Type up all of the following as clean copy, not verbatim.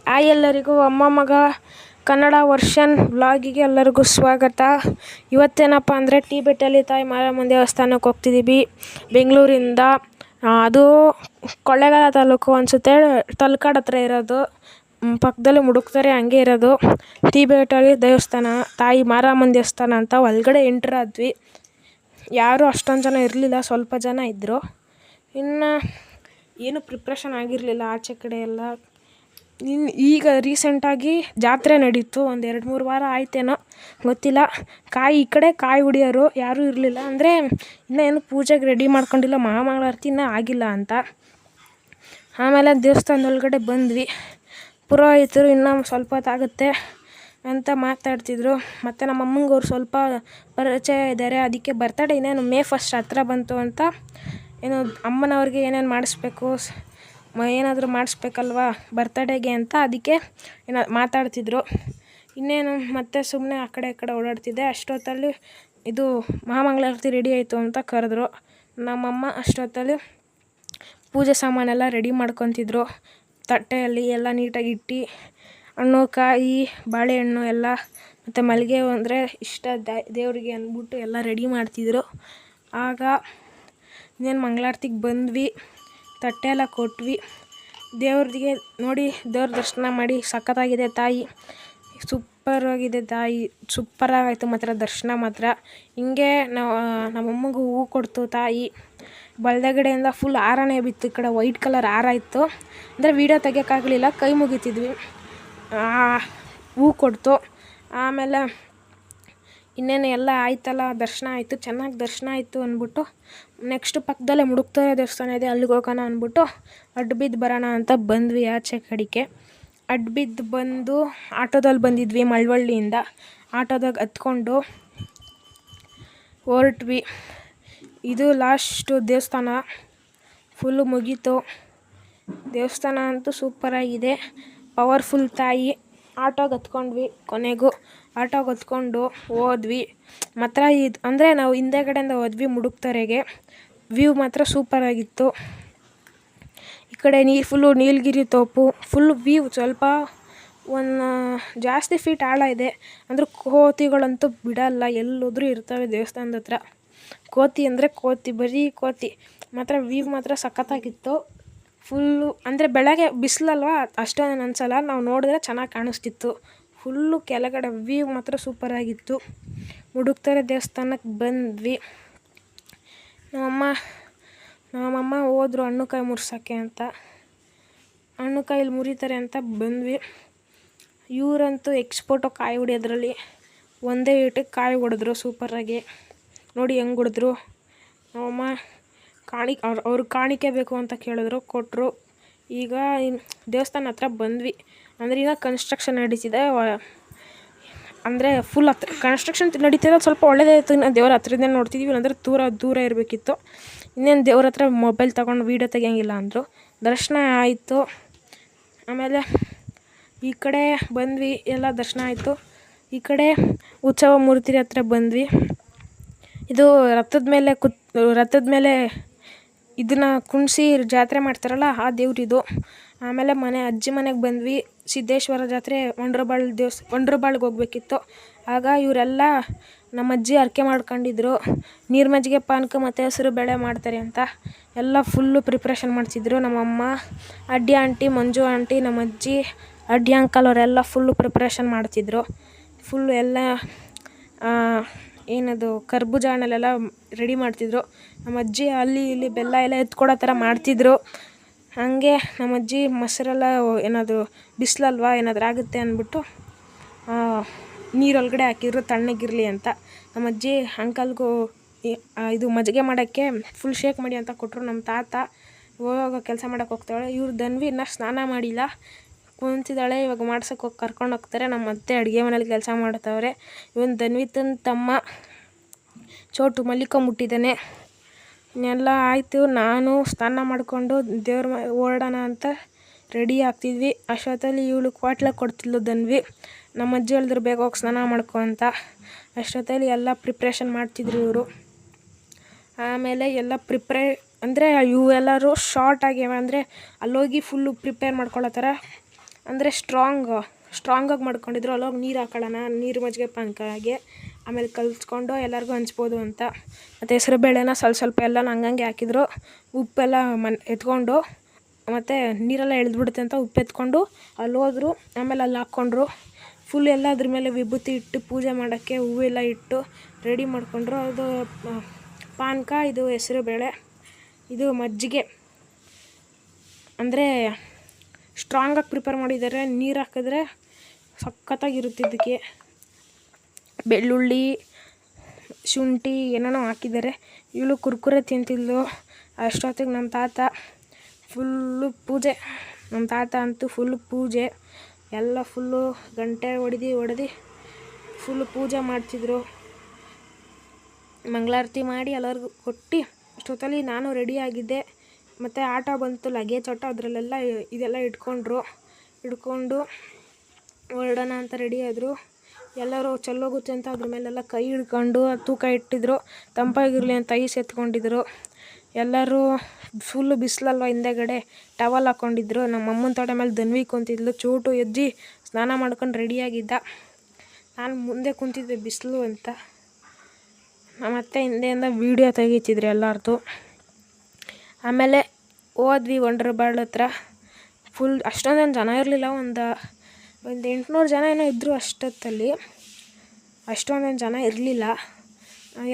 Hi ಎಲ್ಲರಿಗೂ ಅಮ್ಮ ಮಗ ಕನ್ನಡ ವರ್ಷನ್ ವ್ಲಾಗಿಗೆ ಎಲ್ಲರಿಗೂ ಸ್ವಾಗತ. ಇವತ್ತೇನಪ್ಪ ಅಂದರೆ ಟಿ-ಬೆಟ್ಟಲ್ಲಿ ತಾಯಿ ಮಾರಮ್ಮನ ದೇವಸ್ಥಾನಕ್ಕೆ ಹೋಗ್ತಿದ್ದೀವಿ ಬೆಂಗಳೂರಿಂದ. ಅದು ಕೊಳ್ಳೇಗಾಲ ತಾಲೂಕು ಅನಿಸುತ್ತೆ, ತಲಕಾಡು ಹತ್ರ ಇರೋದು. ಪಕ್ಕದಲ್ಲಿ ಮುಡುಕ್ತಾರೆ ಹಂಗೆ ಇರೋದು ಟಿ-ಬೆಟ್ಟಲ್ಲಿ ದೇವಸ್ಥಾನ, ತಾಯಿ ಮಾರಮ್ಮನ ದೇವಸ್ಥಾನ ಅಂತ. ಒಳಗಡೆ ಎಂಟ್ರ್ ಆದ್ವಿ. ಯಾರೂ ಅಷ್ಟೊಂದು ಜನ ಇರಲಿಲ್ಲ, ಸ್ವಲ್ಪ ಜನ ಇದ್ದರು. ಇನ್ನು ಏನು ಪ್ರಿಪ್ರೇಷನ್ ಆಗಿರಲಿಲ್ಲ ಆಚೆ ಕಡೆ ಎಲ್ಲ. ಈಗ ರೀಸೆಂಟಾಗಿ ಜಾತ್ರೆ ನಡೀತು, ಒಂದು 2-3 ವಾರ ಆಯ್ತೇನೋ ಗೊತ್ತಿಲ್ಲ. ಈ ಕಡೆ ಕಾಯಿ ಹೊಡಿಯೋರು ಯಾರೂ ಇರಲಿಲ್ಲ, ಅಂದರೆ ಇನ್ನೂ ಏನು ಪೂಜೆಗೆ ರೆಡಿ ಮಾಡ್ಕೊಂಡಿಲ್ಲ, ಮಹಾಮಂಗಳಾರತಿ ಇನ್ನೂ ಆಗಿಲ್ಲ ಅಂತ. ಆಮೇಲೆ ದೇವಸ್ಥಾನದೊಳಗಡೆ ಬಂದ್ವಿ. ಪುರೋಹಿತರು ಇನ್ನೂ ಸ್ವಲ್ಪ ಹೊತ್ತಾಗುತ್ತೆ ಅಂತ ಮಾತಾಡ್ತಿದ್ರು. ಮತ್ತು ನಮ್ಮ ಅಮ್ಮಂಗೆ ಅವ್ರು ಸ್ವಲ್ಪ ಪರಿಚಯ ಇದ್ದಾರೆ, ಅದಕ್ಕೆ ಬರ್ತಡೇ ಇನ್ನೇನು May 1 ಹತ್ರ ಬಂತು ಅಂತ ಏನು ಅಮ್ಮನವ್ರಿಗೆ ಏನೇನು ಮಾಡಿಸ್ಬೇಕು, ಏನಾದರೂ ಮಾಡಿಸ್ಬೇಕಲ್ವ ಬರ್ತಡೇಗೆ ಅಂತ, ಅದಕ್ಕೆ ಮಾತಾಡ್ತಿದ್ರು. ಇನ್ನೇನು ಮತ್ತೆ ಸುಮ್ಮನೆ ಆ ಕಡೆ ಈ ಕಡೆ ಓಡಾಡ್ತಿದ್ದೆ. ಅಷ್ಟೊತ್ತಲ್ಲಿ ಇದು ಮಹಾಮಂಗಳಾರತಿ ರೆಡಿ ಆಯಿತು ಅಂತ ಕರೆದ್ರು. ನಮ್ಮಮ್ಮ ಅಷ್ಟೊತ್ತಲ್ಲಿ ಪೂಜೆ ಸಾಮಾನೆಲ್ಲ ರೆಡಿ ಮಾಡ್ಕೊತಿದ್ರು. ತಟ್ಟೆಯಲ್ಲಿ ಎಲ್ಲ ನೀಟಾಗಿ ಇಟ್ಟು ಹಣ್ಣು ಕಾಯಿ ಬಾಳೆಹಣ್ಣು ಎಲ್ಲ ಮತ್ತು ಮಲ್ಲಿಗೆ ಅಂದರೆ ಇಷ್ಟ ದೇವರಿಗೆ ಅಂದ್ಬಿಟ್ಟು ಎಲ್ಲ ರೆಡಿ ಮಾಡ್ತಿದ್ರು. ಆಗ ಇನ್ನೇನು ಮಂಗಳಾರತಿಗೆ ಬಂದ್ವಿ, ತಟ್ಟೆ ಎಲ್ಲ ಕೊಟ್ವಿ. ದೇವ್ರಿಗೆ ನೋಡಿ, ದೇವ್ರ ದರ್ಶನ ಮಾಡಿ ಸಖತ್ತಾಗಿದೆ ತಾಯಿ, ಸೂಪರಾಗಿದೆ ತಾಯಿ, ಸೂಪರಾಗಾಯಿತು ಮಾತ್ರ ದರ್ಶನ ಮಾತ್ರ. ಹಿಂಗೆ ನಮ್ಮಮ್ಮಗೂ ಹೂವು ಕೊಡ್ತು ತಾಯಿ. ಬಲಗಡೆಯಿಂದ ಫುಲ್ ಹಾರನೇ ಬಿತ್ತು, ಈ ಕಡೆ ವೈಟ್ ಕಲರ್ ಹಾರ ಇತ್ತು. ಅಂದರೆ ವೀಡಿಯೋ ತೆಗಿಯೋಕ್ಕಾಗಲಿಲ್ಲ, ಕೈ ಮುಗಿತಿದ್ವಿ. ಹೂವು ಕೊಡ್ತು. ಆಮೇಲೆ ಇನ್ನೇನು ಎಲ್ಲ ಆಯ್ತಲ್ಲ, ದರ್ಶನ ಆಯಿತು, ಚೆನ್ನಾಗಿ ದರ್ಶನ ಆಯಿತು ಅಂದ್ಬಿಟ್ಟು ನೆಕ್ಸ್ಟ್ ಪಕ್ಕದಲ್ಲೇ ಮುಡುಕ್ತಾರೆ ದೇವಸ್ಥಾನ ಇದೆ, ಅಲ್ಲಿಗೆ ಹೋಗೋಣ ಅಂದ್ಬಿಟ್ಟು ಅಡ್ಡ ಬಿದ್ದು ಬರೋಣ ಅಂತ ಬಂದ್ವಿ ಆಚೆ ಕಡೆಗೆ. ಅಡ್ಡ ಬಿದ್ದು ಬಂದು ಆಟೋದಲ್ಲಿ ಬಂದಿದ್ವಿ ಮಳವಳ್ಳಿಯಿಂದ. ಆಟೋದಾಗ ಹತ್ಕೊಂಡು ಹೊರಟ್ವಿ. ಇದು ಲಾಸ್ಟು ದೇವಸ್ಥಾನ, ಫುಲ್ಲು ಮುಗೀತು. ದೇವಸ್ಥಾನ ಅಂತೂ ಸೂಪರಾಗಿದೆ, ಪವರ್ಫುಲ್ ತಾಯಿ. ಆಟೋಗೆ ಹತ್ಕೊಂಡ್ವಿ, ಕೊನೆಗೂ ಆಟೋಗೆ ಹತ್ಕೊಂಡು ಹೋದ್ವಿ. ಮಾತ್ರ ಇದು ಅಂದರೆ ನಾವು ಹಿಂದೆಗಡೆಯಿಂದ ಹೋದ್ವಿ ಮುಡುಕ್ತರೆಗೆ. ವ್ಯೂ ಮಾತ್ರ ಸೂಪರಾಗಿತ್ತು. ಈ ಕಡೆ ಫುಲ್ಲು ನೀಲಗಿರಿ ತೋಪು, ಫುಲ್ ವ್ಯೂ. ಸ್ವಲ್ಪ ಜಾಸ್ತಿ ಫೀಟ್ ಆಳ ಇದೆ, ಅಂದರೆ ಕೋತಿಗಳಂತೂ ಬಿಡಲ್ಲ, ಎಲ್ಲೋದ್ರೂ ಇರ್ತವೆ ದೇವಸ್ಥಾನದ ಹತ್ರ. ಕೋತಿ ಅಂದರೆ ಕೋತಿ, ಬರೀ ಕೋತಿ. ಮಾತ್ರ ವ್ಯೂ ಮಾತ್ರ ಸಖತ್ತಾಗಿತ್ತು. ಫುಲ್ಲು ಅಂದರೆ ಬೆಳಗ್ಗೆ ಬಿಸಿಲಲ್ವ ಅಷ್ಟೊಂದೇನು ಅನಿಸಲ್ಲ, ನಾವು ನೋಡಿದ್ರೆ ಚೆನ್ನಾಗಿ ಕಾಣಿಸ್ತಿತ್ತು. ಫುಲ್ಲು ಕೆಳಗಡೆ ವ್ಯೂ ಮಾತ್ರ ಸೂಪರಾಗಿತ್ತು. ಮುಡುಕ್ತಾರೆ ದೇವಸ್ಥಾನಕ್ಕೆ ಬಂದ್ವಿ. ನಮ್ಮಮ್ಮ ಹೋದ್ರು ಹಣ್ಣು ಕಾಯಿ ಮುರ್ಸೋಕ್ಕೆ ಅಂತ, ಹಣ್ಣು ಕಾಯಲ್ಲಿ ಮುರಿತಾರೆ ಅಂತ ಬಂದ್ವಿ. ಇವರಂತೂ ಎಕ್ಸ್ಪೋರ್ಟು ಕಾಯಿ ಹೊಡಿಯೋದ್ರಲ್ಲಿ. ಒಂದೇ ಏಟಕ್ಕೆ ಕಾಯಿ ಹೊಡೆದ್ರು ಸೂಪರಾಗಿ. ನೋಡಿ ಹೆಂಗೆ ಹೊಡೆದ್ರು. ನಮ್ಮಮ್ಮ ಅವ್ರಿಗೆ ಕಾಣಿಕೆ ಬೇಕು ಅಂತ ಕೇಳಿದ್ರು, ಕೊಟ್ಟರು. ಈಗ ದೇವಸ್ಥಾನ ಹತ್ರ ಬಂದ್ವಿ. ಅಂದರೆ ಈಗ ಕನ್ಸ್ಟ್ರಕ್ಷನ್ ನಡೀತಿದೆ, ಅಂದರೆ ಫುಲ್ ಕನ್ಸ್ಟ್ರಕ್ಷನ್ ನಡೀತಿದೆ. ಸ್ವಲ್ಪ ಒಳ್ಳೆಯದೇ ಇತ್ತು, ಇನ್ನು ದೇವ್ರ ಹತ್ರದಿಂದ ನೋಡ್ತಿದ್ದೀವಿ, ಅಂದರೆ ದೂರ ಇರಬೇಕಿತ್ತು. ಇನ್ನೇನು ದೇವ್ರ ಹತ್ರ ಮೊಬೈಲ್ ತೊಗೊಂಡು ವೀಡಿಯೋ ತೆಗಿಯೋಂಗಿಲ್ಲ ಅಂದರು. ದರ್ಶನ ಆಯಿತು. ಆಮೇಲೆ ಈ ಕಡೆ ಬಂದ್ವಿ, ಎಲ್ಲ ದರ್ಶನ ಆಯಿತು. ಈ ಕಡೆ ಉತ್ಸವ ಮೂರ್ತಿ ಹತ್ರ ಬಂದ್ವಿ. ಇದು ರಥದ ಮೇಲೆ ಇದನ್ನು ಕುಣಿಸಿ ಜಾತ್ರೆ ಮಾಡ್ತಾರಲ್ಲ, ಆ ದೇವ್ರಿದು. ಆಮೇಲೆ ಅಜ್ಜಿ ಮನೆಗೆ ಬಂದ್ವಿ. ಸಿದ್ದೇಶ್ವರ ಜಾತ್ರೆ ವಂಡ್ರಬಾಳ್ಗೆ ಹೋಗ್ಬೇಕಿತ್ತು. ಆಗ ಇವರೆಲ್ಲ ನಮ್ಮ ಅಜ್ಜಿ ಹರಕೆ ಮಾಡ್ಕೊಂಡಿದ್ರು, ನೀರು ಮಜ್ಜಿಗೆ ಪಾನಕ ಮತ್ತು ಹೆಸರು ಬೇಳೆ ಮಾಡ್ತಾರೆ ಅಂತ. ಎಲ್ಲ ಫುಲ್ಲು ಪ್ರಿಪ್ರೇಷನ್ ಮಾಡ್ತಿದ್ರು. ನಮ್ಮಮ್ಮ, ಅಡ್ಡಿ ಆಂಟಿ, ಮಂಜು ಆಂಟಿ, ನಮ್ಮ ಅಜ್ಜಿ, ಅಡ್ಡಿ ಅಂಕಲ್ ಅವರೆಲ್ಲ ಫುಲ್ಲು ಪ್ರಿಪ್ರೇಷನ್ ಮಾಡ್ತಿದ್ರು. ಫುಲ್ಲು ಎಲ್ಲ ಏನದು ಕರ್ಬೂಜ ಹಣ್ಣಲ್ಲೆಲ್ಲ ರೆಡಿ ಮಾಡ್ತಿದ್ರು. ನಮ್ಮ ಅಜ್ಜಿ ಅಲ್ಲಿ ಇಲ್ಲಿ ಬೆಲ್ಲ ಎಲ್ಲ ಎತ್ಕೊಡೋ ಥರ ಮಾಡ್ತಿದ್ರು. ಹಾಗೆ ನಮ್ಮ ಅಜ್ಜಿ ಮೊಸರೆಲ್ಲ ಏನಾದರೂ ಬಿಸಿಲಲ್ವ ಏನಾದರೂ ಆಗುತ್ತೆ ಅಂದ್ಬಿಟ್ಟು ನೀರೊಳಗಡೆ ಹಾಕಿದ್ರು ತಣ್ಣಗಿರಲಿ ಅಂತ. ನಮ್ಮ ಅಜ್ಜಿ ಅಂಕಲ್ಗೂ ಇದು ಮಜ್ಜಿಗೆ ಮಾಡೋಕ್ಕೆ ಫುಲ್ ಶೇಕ್ ಮಾಡಿ ಅಂತ ಕೊಟ್ಟರು. ನಮ್ಮ ತಾತ ಹೋಗೋ ಕೆಲಸ ಮಾಡೋಕ್ಕೆ ಹೋಗ್ತಾಳೆ. ಇವ್ರು ಧನ್ವಿ ಇನ್ನೂ ಸ್ನಾನ ಮಾಡಿಲ್ಲ, ಕುಂತಿದ್ದಾಳೆ. ಇವಾಗ ಮಾಡ್ಸೋಕ್ಕೆ ಹೋಗಿ ಕರ್ಕೊಂಡು ಹೋಗ್ತಾರೆ. ನಮ್ಮ ಅತ್ತೆ ಅಡುಗೆ ಮನೇಲಿ ಕೆಲಸ ಮಾಡ್ತವ್ರೆ. ಇವನು ಧನ್ವಿತನ ತಮ್ಮ ಚೋಟು ಮಲ್ಲಿಕೊಂಬಿಟ್ಟಿದ್ದಾನೆ. ಇನ್ನೆಲ್ಲ ಆಯಿತು. ನಾನು ಸ್ನಾನ ಮಾಡಿಕೊಂಡು ದೇವ್ರ ಹೊರಡೋಣ ಅಂತ ರೆಡಿ ಆಗ್ತಿದ್ವಿ. ಅಷ್ಟೊತ್ತಲ್ಲಿ ಇವಳು ಕ್ವಾಟ್ಲ ಕೊಡ್ತಿದ್ಲು ಧನ್ವಿ. ನಮ್ಮ ಅಜ್ಜಿ ಹೇಳಿದ್ರು ಬೇಗ ಹೋಗಿ ಸ್ನಾನ ಮಾಡ್ಕೊ ಅಂತ. ಅಷ್ಟೊತ್ತಲ್ಲಿ ಎಲ್ಲ ಪ್ರಿಪ್ರೇಷನ್ ಮಾಡ್ತಿದ್ರು ಇವರು. ಆಮೇಲೆ ಎಲ್ಲ ಅಂದರೆ ಇವೆಲ್ಲರೂ ಶಾರ್ಟ್ ಆಗ್ಯಾವ, ಅಂದರೆ ಅಲ್ಲೋಗಿ ಫುಲ್ಲು ಪ್ರಿಪೇರ್ ಮಾಡ್ಕೊಳ್ಳೋ ಥರ ಅಂದರೆ ಸ್ಟ್ರಾಂಗಾಗಿ ಮಾಡ್ಕೊಂಡಿದ್ರು. ಅಲ್ಲೋಗಿ ನೀರು ಹಾಕೊಳ್ಳೋಣ, ನೀರು ಮಜ್ಜಿಗೆ ಪಾನಕಗೆ, ಆಮೇಲೆ ಕಲಿಸ್ಕೊಂಡು ಎಲ್ಲರಿಗೂ ಹಂಚ್ಬೋದು ಅಂತ. ಮತ್ತು ಹೆಸ್ರು ಬೇಳೆನ ಸ್ವಲ್ಪ ಎಲ್ಲ ಹಂಗಂಗೆ ಹಾಕಿದ್ರು. ಉಪ್ಪೆಲ್ಲ ಎತ್ಕೊಂಡು ಮತ್ತು ನೀರೆಲ್ಲ ಎಳೆದ್ಬಿಡುತ್ತೆ ಅಂತ ಉಪ್ಪು ಎತ್ಕೊಂಡು ಅಲ್ಲಿ ಹೋದ್ರು. ಆಮೇಲೆ ಅಲ್ಲಿ ಹಾಕ್ಕೊಂಡ್ರು. ಫುಲ್ ಎಲ್ಲ ಅದ್ರ ಮೇಲೆ ವಿಭೂತಿ ಇಟ್ಟು ಪೂಜೆ ಮಾಡೋಕ್ಕೆ ಹೂವೆಲ್ಲ ಇಟ್ಟು ರೆಡಿ ಮಾಡಿಕೊಂಡ್ರು. ಅದು ಪಾನಕ, ಇದು ಹೆಸ್ರು ಬೇಳೆ, ಇದು ಮಜ್ಜಿಗೆ. ಅಂದರೆ ಸ್ಟ್ರಾಂಗಾಗಿ ಪ್ರಿಪೇರ್ ಮಾಡಿದ್ದಾರೆ. ನೀರು ಹಾಕಿದ್ರೆ ಸಖತ್ತಾಗಿರುತ್ತೆ. ಇದಕ್ಕೆ ಬೆಳ್ಳುಳ್ಳಿ, ಶುಂಠಿ ಏನೇನೋ ಹಾಕಿದ್ದಾರೆ. ಇವಳು ಕುರ್ಕುರೆ ತಿಂತಿದ್ಲು. ಅಷ್ಟೊತ್ತಿಗೆ ನಮ್ಮ ತಾತ ಫುಲ್ಲು ಪೂಜೆ. ನಮ್ಮ ತಾತ ಅಂತೂ ಫುಲ್ಲು ಪೂಜೆ ಎಲ್ಲ ಫುಲ್ಲು ಗಂಟೆ ಹೊಡೆದು ಫುಲ್ಲು ಪೂಜೆ ಮಾಡ್ತಿದ್ರು. ಮಂಗಳಾರತಿ ಮಾಡಿ ಎಲ್ಲರಿಗೂ ಕೊಟ್ಟು ಅಷ್ಟೊತ್ತಲ್ಲಿ ನಾನು ರೆಡಿಯಾಗಿದ್ದೆ. ಮತ್ತು ಆಟೋ ಬಂತು, ಲಗೇಜ್ ಆಟೋ, ಅದರಲ್ಲೆಲ್ಲ ಇದೆಲ್ಲ ಹಿಡ್ಕೊಂಡು ಹೊರಡೋಣ ಅಂತ ರೆಡಿಯಾದರು. ಎಲ್ಲರೂ ಚೆಲ್ಲೋಗುತ್ತೆ ಅಂತ ಅದ್ರ ಮೇಲೆಲ್ಲ ಕೈ ಹಿಡ್ಕೊಂಡು ತೂಕ ಇಟ್ಟಿದ್ರು. ತಂಪಾಗಿರಲಿ ಅಂತ ಐಸ್ ಎತ್ಕೊಂಡಿದ್ರು. ಎಲ್ಲರೂ ಫುಲ್ಲು ಬಿಸಿಲಲ್ವ, ಹಿಂದೆಗಡೆ ಟವಲ್ ಹಾಕ್ಕೊಂಡಿದ್ರು. ನಮ್ಮ ಅಮ್ಮನ ತೋಟ ಮೇಲೆ ಧನ್ವಿ ಕುಂತಿದ್ಲು. ಚೋಟು ಎದ್ದು ಸ್ನಾನ ಮಾಡ್ಕೊಂಡು ರೆಡಿಯಾಗಿದ್ದ. ನಾನು ಮುಂದೆ ಕುಂತಿದ್ದೆ ಬಿಸಿಲು ಅಂತ. ಮತ್ತೆ ಹಿಂದೆಯಿಂದ ವೀಡಿಯೋ ತೆಗಿತಿದ್ರು ಎಲ್ಲರದು. ಆಮೇಲೆ ಹೋದ್ವಿ ವಂಡರ್ ಹತ್ರ. ಫುಲ್ ಅಷ್ಟೊಂದೇನು ಜನ ಇರಲಿಲ್ಲ. ಒಂದು 800 ಜನ ಏನೋ ಇದ್ದರು ಅಷ್ಟೊತ್ತಲ್ಲಿ. ಅಷ್ಟೊಂದೇನು ಜನ ಇರಲಿಲ್ಲ.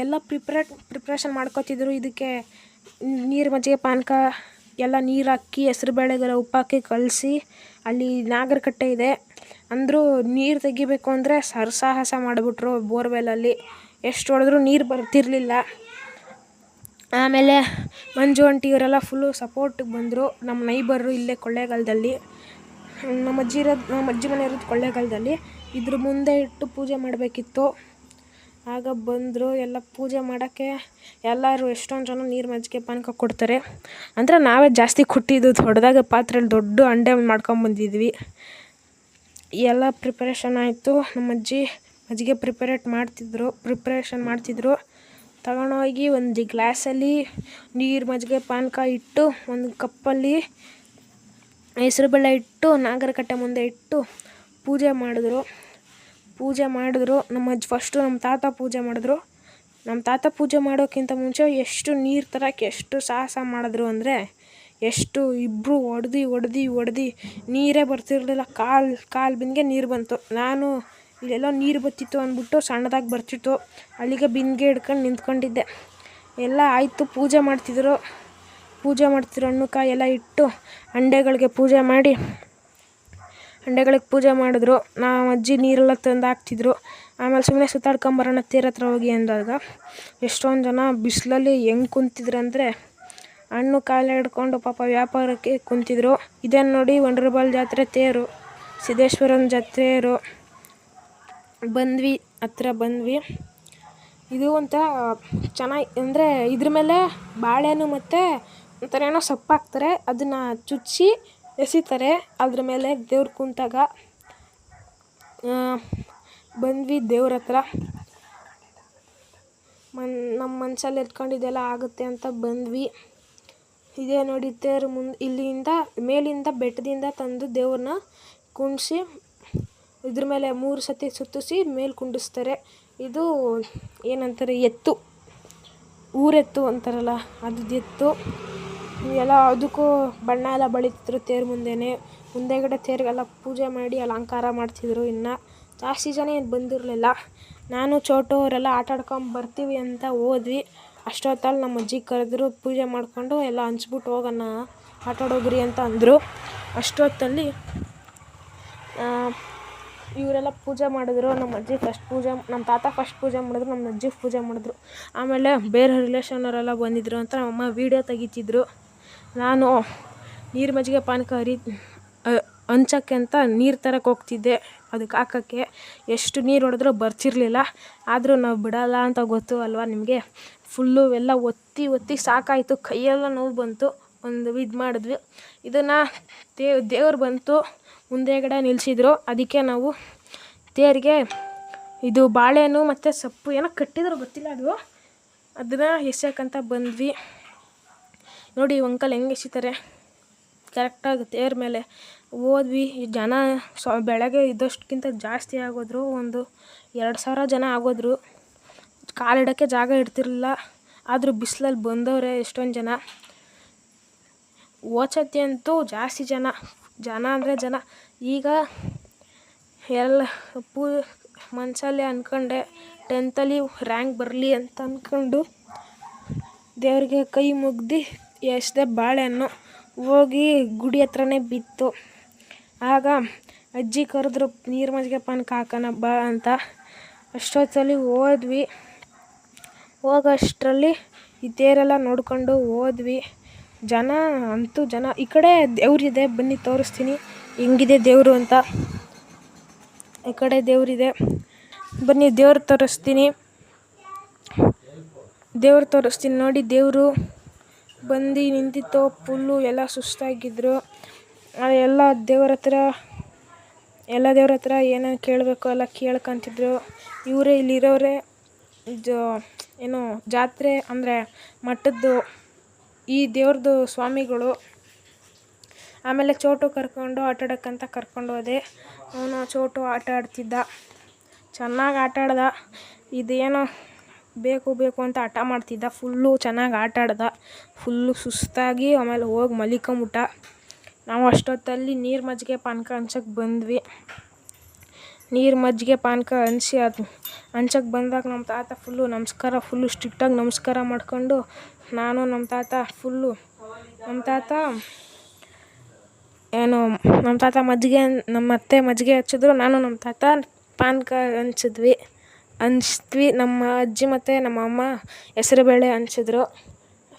ಎಲ್ಲ ಪ್ರಿಪ್ರೇಷನ್ ಮಾಡ್ಕೊತಿದ್ರು. ಇದಕ್ಕೆ ನೀರು ಮಜ್ಜಿಗೆ ಪಾನಕ ಎಲ್ಲ ನೀರು ಹಾಕಿ ಹೆಸ್ರು ಬೇಳೆಗೆಲ್ಲ ಉಪ್ಪು ಹಾಕಿ ಕಲಸಿ, ಅಲ್ಲಿ ನಾಗರಕಟ್ಟೆ ಇದೆ ಅಂದರೂ ನೀರು ತೆಗಿಬೇಕು ಅಂದರೆ ಸಾಹಸ ಮಾಡಿಬಿಟ್ರು. ಬೋರ್ವೆಲಲ್ಲಿ ಎಷ್ಟು ಹೊಡೆದ್ರೂ ನೀರು ಬರ್ತಿರಲಿಲ್ಲ. ಆಮೇಲೆ ಮಂಜು ಆಂಟಿ ಇವರೆಲ್ಲ ಫುಲ್ಲು ಸಪೋರ್ಟಿಗೆ ಬಂದರು. ನಮ್ಮ ನೈಬರು ಇಲ್ಲೇ ಕೊಳ್ಳೇಗಾಲದಲ್ಲಿ. ನಮ್ಮ ಅಜ್ಜಿ ಮನೆ ಇರೋದು ಕೊಳ್ಳೇಗಾಲದಲ್ಲಿ. ಇದ್ರ ಮುಂದೆ ಇಟ್ಟು ಪೂಜೆ ಮಾಡಬೇಕಿತ್ತು. ಆಗ ಬಂದರು ಎಲ್ಲ ಪೂಜೆ ಮಾಡೋಕ್ಕೆ. ಎಲ್ಲರೂ ಎಷ್ಟೊಂದು ಜನ ನೀರು ಮಜ್ಜಿಗೆ ಪಾನಕ ಕೊಡ್ತಾರೆ. ಅಂದರೆ ನಾವೇ ಜಾಸ್ತಿ ಕೊಟ್ಟಿದ್ದು. ದೊಡ್ಡದಾಗೆ ಪಾತ್ರೆಯಲ್ಲಿ ದೊಡ್ಡ ಹಂಡೆ ಮಾಡ್ಕೊಂಬಂದಿದ್ವಿ. ಎಲ್ಲ ಪ್ರಿಪರೇಷನ್ ಆಯಿತು. ನಮ್ಮ ಅಜ್ಜಿ ಮಜ್ಜಿಗೆ ಪ್ರಿಪ್ರೇಷನ್ ಮಾಡ್ತಿದ್ರು. ತಗೊಂಡೋಗಿ ಒಂದು ಗ್ಲಾಸಲ್ಲಿ ನೀರು ಮಜ್ಜಿಗೆ ಪಾನಕ ಇಟ್ಟು, ಒಂದು ಕಪ್ಪಲ್ಲಿ ಹೆಸ್ರುಬೇಳೆ ಇಟ್ಟು, ನಾಗರಕಟ್ಟೆ ಮುಂದೆ ಇಟ್ಟು ಪೂಜೆ ಮಾಡಿದ್ರು. ಫಸ್ಟು ನಮ್ಮ ತಾತ ಪೂಜೆ ಮಾಡಿದ್ರು. ನಮ್ಮ ತಾತ ಪೂಜೆ ಮಾಡೋಕ್ಕಿಂತ ಮುಂಚೆ ಎಷ್ಟು ನೀರು ತರೋಕ್ಕೆ ಎಷ್ಟು ಸಾಹಸ ಮಾಡಿದ್ರು ಅಂದರೆ, ಎಷ್ಟು ಇಬ್ಬರು ಹೊಡೆದು ನೀರೇ ಬರ್ತಿರಲಿಲ್ಲ. ಕಾಲು ಬಿಂದಿಗೆ ನೀರು ಬಂತು. ನಾನು ಇಲ್ಲೆಲ್ಲೋ ನೀರು ಬತ್ತಿತ್ತು ಅಂದ್ಬಿಟ್ಟು ಸಣ್ಣದಾಗಿ ಬರ್ತಿತ್ತು. ಅಲ್ಲಿಗೆ ಬಿಂದಿಗೆ ಹಿಡ್ಕೊಂಡು ನಿಂತ್ಕೊಂಡಿದ್ದೆ. ಎಲ್ಲ ಆಯಿತು. ಪೂಜೆ ಮಾಡ್ತಿದ್ರು. ಹಣ್ಣು ಕಾಯಿ ಎಲ್ಲ ಇಟ್ಟು ಹಂಡೆಗಳಿಗೆ ಪೂಜೆ ಮಾಡಿದ್ರು. ನಮ್ಮ ಅಜ್ಜಿ ನೀರೆಲ್ಲ ತಂದು ಹಾಕ್ತಿದ್ರು. ಆಮೇಲೆ ಸುಮ್ಮನೆ ಸುತ್ತಾಡ್ಕೊಂಬರೋಣ ತೇರ್ ಹತ್ರ ಹೋಗಿ ಅಂದಾಗ ಎಷ್ಟೊಂದು ಜನ ಬಿಸಿಲಲ್ಲಿ ಹೆಂಗೆ ಕುಂತಿದ್ರು ಅಂದರೆ, ಹಣ್ಣು ಕಾಯಿಲೆ ಹಿಡ್ಕೊಂಡು ಪಾಪ ವ್ಯಾಪಾರಕ್ಕೆ ಕುಂತಿದ್ರು. ಇದೇನು ನೋಡಿ ವಂಡರ್ಬಾಲ್ ಜಾತ್ರೆ ತೇರು, ಸಿದ್ದೇಶ್ವರನ ಜಾತ್ರೆಯರು. ಬಂದ್ವಿ. ಇದು ಒಂಥ ಚೆನ್ನಾಗಿ ಅಂದರೆ ಇದ್ರ ಮೇಲೆ ಬಾಳೆಹಣ್ಣು ಮತ್ತು ಒಂಥರ ಏನೋ ಸೊಪ್ಪು ಹಾಕ್ತಾರೆ. ಅದನ್ನು ಚುಚ್ಚಿ ಎಸಿತಾರೆ ಅದ್ರ ಮೇಲೆ ದೇವ್ರು ಕುಂತಾಗ. ಬಂದ್ವಿ ದೇವ್ರ ಹತ್ರ. ನಮ್ಮ ಮನಸ್ಸಲ್ಲಿ ಎತ್ಕೊಂಡಿದ್ದೆಲ್ಲ ಆಗುತ್ತೆ ಅಂತ ಬಂದ್ವಿ. ಇದೇ ನೋಡಿ ತೇರು ಮೇಲಿಂದ ಬೆಟ್ಟದಿಂದ ತಂದು ದೇವ್ರನ್ನ ಕುಂಡಿಸಿ ಇದ್ರ ಮೇಲೆ 3 ಸತಿ ಸುತ್ತಿಸಿ ಮೇಲೆ ಕುಂಡಿಸ್ತಾರೆ. ಇದು ಏನಂತಾರೆ, ಎತ್ತು, ಊರೆತ್ತು ಅಂತಾರಲ್ಲ ಅದು ಎತ್ತು. ಎಲ್ಲ ಅದಕ್ಕೂ ಬಣ್ಣ ಎಲ್ಲ ಬಳಿತಿದ್ರು ತೇರು ಮುಂದೆಗಡೆ ತೇರಿಗೆಲ್ಲ ಪೂಜೆ ಮಾಡಿ ಅಲಂಕಾರ ಮಾಡ್ತಿದ್ರು. ಇನ್ನು ಜಾಸ್ತಿ ಜನ ಏನು ಬಂದಿರಲಿಲ್ಲ. ನಾನು ಚೋಟು ಅವರೆಲ್ಲ ಆಟಾಡ್ಕೊಂಡು ಬರ್ತೀವಿ ಅಂತ ಹೋದ್ವಿ. ಅಷ್ಟೊತ್ತಲ್ಲಿ ನಮ್ಮ ಅಜ್ಜಿ ಕರೆದ್ರು. ಪೂಜೆ ಮಾಡಿಕೊಂಡು ಎಲ್ಲ ಹಂಚ್ಬಿಟ್ಟು ಹೋಗೋಣ, ಆಟಾಡೋಗ್ರಿ ಅಂತ ಅಂದರು. ಅಷ್ಟೊತ್ತಲ್ಲಿ ಇವರೆಲ್ಲ ಪೂಜೆ ಮಾಡಿದ್ರು. ನಮ್ಮ ತಾತ ಫಸ್ಟ್ ಪೂಜೆ ಮಾಡಿದ್ರು, ನಮ್ಮ ಅಜ್ಜಿ ಪೂಜೆ ಮಾಡಿದ್ರು. ಆಮೇಲೆ ಬೇರೆ ರಿಲೇಷನ್ನವರೆಲ್ಲ ಬಂದಿದ್ರು ಅಂತ ನಮ್ಮಮ್ಮ ವೀಡಿಯೋ ತೆಗಿತಿದ್ರು. ನಾನು ನೀರು ಮಜ್ಜಿಗೆ ಪಾನಕ ಹಂಚೋಕ್ಕೆ ಅಂತ ನೀರು ತರಕ್ಕೆ ಹೋಗ್ತಿದ್ದೆ. ಅದಕ್ಕೆ ಹಾಕೋಕ್ಕೆ ಎಷ್ಟು ನೀರು ಹೊಡೆದ್ರೂ ಬರ್ತಿರಲಿಲ್ಲ. ಆದರೂ ನಾವು ಬಿಡಲ್ಲ ಅಂತ ಗೊತ್ತು ಅಲ್ವಾ ನಿಮಗೆ. ಫುಲ್ಲು ಎಲ್ಲ ಒತ್ತಿ ಸಾಕಾಯಿತು. ಕೈಯೆಲ್ಲ ನೋವು ಬಂತು. ಇದು ಮಾಡಿದ್ವಿ. ಇದನ್ನು ದೇವ್ರು ಬಂತು ಮುಂದೆಗಡೆ ನಿಲ್ಲಿಸಿದ್ರು. ಅದಕ್ಕೆ ನಾವು ತೇರಿಗೆ ಇದು ಬಾಳೆಹಣ್ಣು ಮತ್ತು ಸೊಪ್ಪು ಏನೋ ಕಟ್ಟಿದ್ರು, ಗೊತ್ತಿಲ್ಲ ಅದನ್ನು ಎಸೆಯೋಕ್ಕಂತ ಬಂದ್ವಿ. ನೋಡಿ ಅಂಕಲ್ ಹೆಂಗೆ ಎಸಿತಾರೆ. ಕರೆಕ್ಟಾಗಿ ತೇರ ಮೇಲೆ ಹೋದ್ವಿ. ಜನ ಬೆಳಗ್ಗೆ ಇದ್ದಷ್ಟಕ್ಕಿಂತ ಜಾಸ್ತಿ ಆಗೋದ್ರು. ಒಂದು 2,000 ಜನ ಆಗೋದ್ರು. ಕಾಲಿಡೋಕ್ಕೆ ಜಾಗ ಇರ್ತಿರ್ಲಿಲ್ಲ. ಆದರೂ ಬಿಸಿಲಲ್ಲಿ ಬಂದವರೆ ಎಷ್ಟೊಂದು ಜನ. ಹೋದ್ಸತಿ ಅಂತೂ ಜಾಸ್ತಿ ಜನ ಅಂದರೆ ಜನ. ಈಗ ಎಲ್ಲ ಮನಸ್ಸಲ್ಲೇ ಅಂದ್ಕೊಂಡೆ 10th ರ್ಯಾಂಕ್ ಬರಲಿ ಅಂತ ಅಂದ್ಕೊಂಡು ದೇವ್ರಿಗೆ ಕೈ ಮುಗ್ದು ಎಸೆದೆ ಬಾಳೆಹಣ್ಣು. ಹೋಗಿ ಗುಡಿ ಹತ್ರನೇ ಬಿತ್ತು. ಆಗ ಅಜ್ಜಿ ಕರೆದ್ರು, ನೀರು ಮಜ್ಜಿಗೆ ಪಾನಕ ಹಾಕೋಣ ಬಾ ಅಂತ. ಅಷ್ಟೊತ್ತಲ್ಲಿ ಹೋದ್ವಿ. ಹೋಗೋಷ್ಟರಲ್ಲಿ ಈ ತೇರೆಲ್ಲ ನೋಡ್ಕೊಂಡು ಹೋದ್ವಿ. ಜನ ಈ ಕಡೆ ದೇವ್ರಿದೆ, ಬನ್ನಿ ತೋರಿಸ್ತೀನಿ ಹೆಂಗಿದೆ ದೇವರು ಅಂತ. ಈ ಕಡೆ ದೇವರಿದೆ, ಬನ್ನಿ ದೇವ್ರು ತೋರಿಸ್ತೀನಿ ನೋಡಿ. ದೇವರು ಬಂದು ನಿಂತಿತ್ತು. ಫುಲ್ಲು ಎಲ್ಲ ಸುಸ್ತಾಗಿದ್ದರು. ಎಲ್ಲ ದೇವ್ರ ಹತ್ರ ಏನೇನು ಕೇಳಬೇಕು ಎಲ್ಲ ಕೇಳ್ಕೊಂತಿದ್ರು. ಇವರೇ ಇಲ್ಲಿರೋರೆ ಏನು ಜಾತ್ರೆ ಅಂದರೆ ಮಠದ್ದು ಈ ದೇವ್ರದ್ದು ಸ್ವಾಮಿಗಳು. ಆಮೇಲೆ ಚೋಟು ಕರ್ಕೊಂಡು ಆಟಾಡೋಕ್ಕಂತ ಕರ್ಕೊಂಡು ಹೋದೆ. ಅವನು ಚೋಟು ಆಟ ಆಡ್ತಿದ್ದ, ಚೆನ್ನಾಗಿ ಆಟ ಆಡ್ದ. ಇದೇನೋ ಬೇಕು ಅಂತ ಹಠ ಮಾಡ್ತಿದ್ದ. ಫುಲ್ಲು ಚೆನ್ನಾಗಿ ಆಟ ಆಡ್ದ. ಫುಲ್ಲು ಸುಸ್ತಾಗಿ ಆಮೇಲೆ ಹೋಗಿ ಮಲಿಕೊಂಬಿಟ್ಟ. ನಾವು ಅಷ್ಟೊತ್ತಲ್ಲಿ ನೀರು ಮಜ್ಜಿಗೆ ಪಾನಕ ಹಂಚೋಕ್ಕೆ ಬಂದ್ವಿ. ನೀರು ಮಜ್ಜಿಗೆ ಪಾನಕ ಹಂಚೋಕ್ಕೆ ಬಂದಾಗ ನಮ್ಮ ತಾತ ಫುಲ್ಲು ಸ್ಟ್ರಿಕ್ಟಾಗಿ ನಮಸ್ಕಾರ ಮಾಡ್ಕೊಂಡು, ನಾನು ನಮ್ಮ ತಾತ ಮಜ್ಜಿಗೆ, ನಮ್ಮ ಅತ್ತೆ ಮಜ್ಜಿಗೆ ಹಚ್ಚಿದ್ರು. ನಾನು ನಮ್ಮ ತಾತ ಪಾನಕ ಹಂಚಿದ್ವಿ. ನಮ್ಮ ಅಜ್ಜಿ ಮತ್ತು ನಮ್ಮ ಅಮ್ಮ ಹೆಸರುಬೇಳೆ ಹಂಚಿದ್ರು.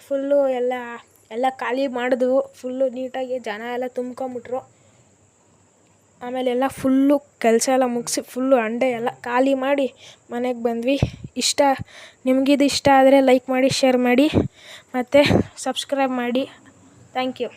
ಫುಲ್ಲು ಎಲ್ಲ ಖಾಲಿ ಮಾಡಿದ್ವು. ಫುಲ್ಲು ನೀಟಾಗಿ ಜನ ಎಲ್ಲ ತುಂಬ್ಕೊಂಬಿಟ್ರು. ಆಮೇಲೆ ಎಲ್ಲ ಫುಲ್ಲು ಕೆಲಸ ಎಲ್ಲ ಮುಗಿಸಿ ಫುಲ್ಲು ಹಂಡೆ ಎಲ್ಲ ಖಾಲಿ ಮಾಡಿ ಮನೆಗೆ ಬಂದ್ವಿ. ನಿಮಗಿದು ಇಷ್ಟ ಆದರೆ ಲೈಕ್ ಮಾಡಿ, ಶೇರ್ ಮಾಡಿ ಮತ್ತು ಸಬ್ಸ್ಕ್ರೈಬ್ ಮಾಡಿ. Thank you.